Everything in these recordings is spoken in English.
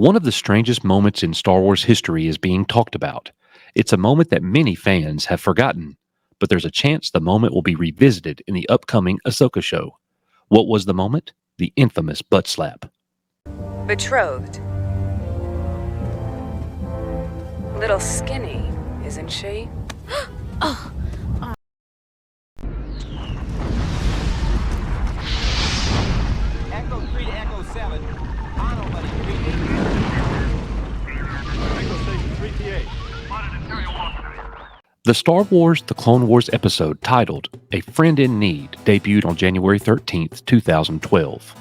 One of the strangest moments in Star Wars history is being talked about. It's a moment that many fans have forgotten, but there's a chance the moment will be revisited in the upcoming Ahsoka show. What was the moment? The infamous butt slap. Betrothed. Little skinny, isn't she? Echo 3 to Echo 7. Tano, buddy. Echo Station 3TA. The Star Wars The Clone Wars episode titled A Friend in Need debuted on January 13th, 2012.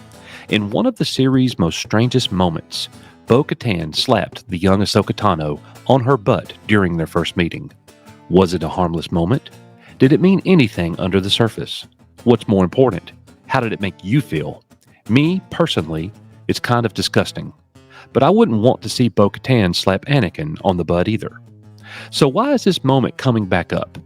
In one of the series' most strangest moments, Bo-Katan slapped the young Ahsoka Tano on her butt during their first meeting. Was it a harmless moment? Did it mean anything under the surface? What's more important, how did it make you feel? Me, personally, it's kind of disgusting. But I wouldn't want to see Bo-Katan slap Anakin on the butt either. So why is this moment coming back up?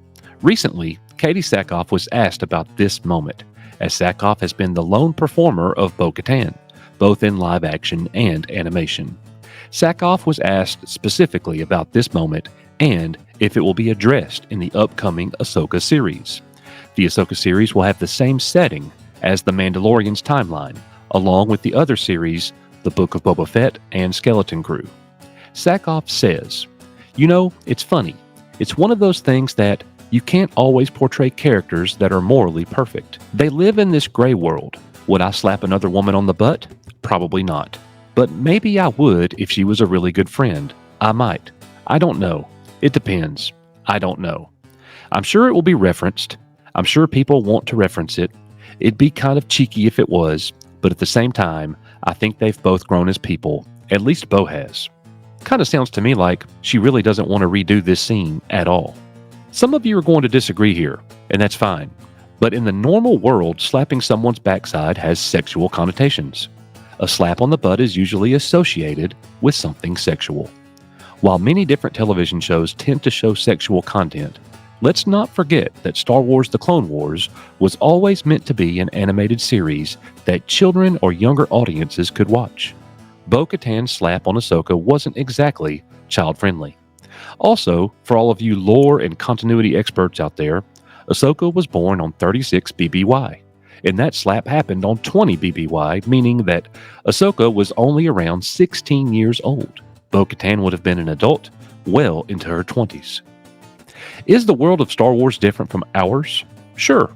Recently, Katee Sackoff was asked about this moment, as Sackoff has been the lone performer of Bo-Katan, both in live action and animation. Sackoff was asked specifically about this moment and if it will be addressed in the upcoming Ahsoka series. The Ahsoka series will have the same setting as the Mandalorian's timeline, along with the other series, The Book of Boba Fett and Skeleton Crew. Sackoff says, "You know, it's funny. It's one of those things that you can't always portray characters that are morally perfect. They live in this gray world. Would I slap another woman on the butt? Probably not. But maybe I would if she was a really good friend. I might. I don't know. It depends. I don't know. I'm sure it will be referenced. I'm sure people want to reference it. It'd be kind of cheeky if it was, but at the same time, I think they've both grown as people. At least Bo has." Kind of sounds to me like she really doesn't want to redo this scene at all. Some of you are going to disagree here, and that's fine. But in the normal world, slapping someone's backside has sexual connotations. A slap on the butt is usually associated with something sexual. While many different television shows tend to show sexual content, let's not forget that Star Wars The Clone Wars was always meant to be an animated series that children or younger audiences could watch. Bo-Katan's slap on Ahsoka wasn't exactly child-friendly. Also, for all of you lore and continuity experts out there, Ahsoka was born on 36 BBY, and that slap happened on 20 BBY, meaning that Ahsoka was only around 16 years old. Bo-Katan would have been an adult well into her 20s. Is the world of Star Wars different from ours? Sure.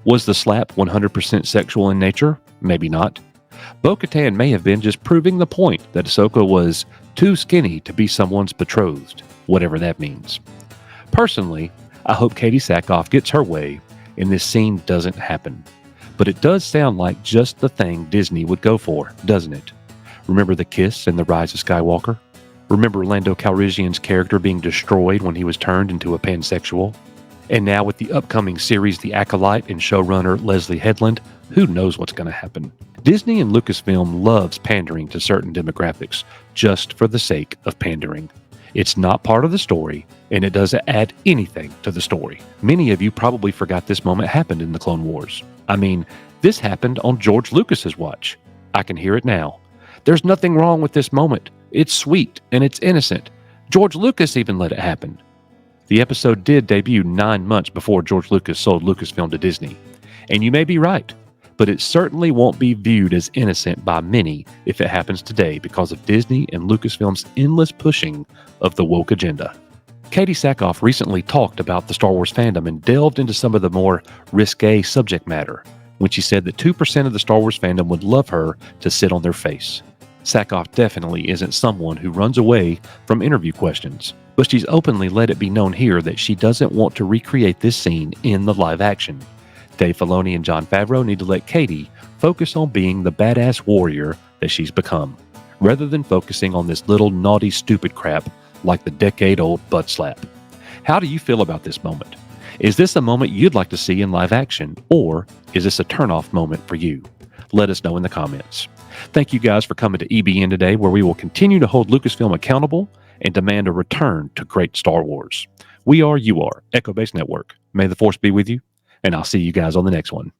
Was the slap 100% sexual in nature? Maybe not. Bo-Katan may have been just proving the point that Ahsoka was too skinny to be someone's betrothed, whatever that means. Personally, I hope Katee Sackoff gets her way and this scene doesn't happen. But it does sound like just the thing Disney would go for, doesn't it? Remember the kiss in The Rise of Skywalker? Remember Lando Calrissian's character being destroyed when he was turned into a pansexual? And now with the upcoming series The Acolyte and showrunner Leslie Headland, who knows what's going to happen? Disney and Lucasfilm loves pandering to certain demographics, just for the sake of pandering. It's not part of the story, and it doesn't add anything to the story. Many of you probably forgot this moment happened in the Clone Wars. I mean, this happened on George Lucas's watch. I can hear it now. There's nothing wrong with this moment. It's sweet, and it's innocent. George Lucas even let it happen. The episode did debut 9 months before George Lucas sold Lucasfilm to Disney. And you may be right, but it certainly won't be viewed as innocent by many if it happens today because of Disney and Lucasfilm's endless pushing of the woke agenda. Katee Sackoff recently talked about the Star Wars fandom and delved into some of the more risque subject matter when she said that 2% of the Star Wars fandom would love her to sit on their face. Sackoff definitely isn't someone who runs away from interview questions, but she's openly let it be known here that she doesn't want to recreate this scene in the live action. Dave Filoni and Jon Favreau need to let Katee focus on being the badass warrior that she's become, rather than focusing on this little naughty stupid crap like the decade-old butt slap. How do you feel about this moment? Is this a moment you'd like to see in live action, or is this a turn-off moment for you? Let us know in the comments. Thank you guys for coming to EBN today, where we will continue to hold Lucasfilm accountable and demand a return to great Star Wars. We are, you are, Echo Base Network. May the Force be with you, and I'll see you guys on the next one.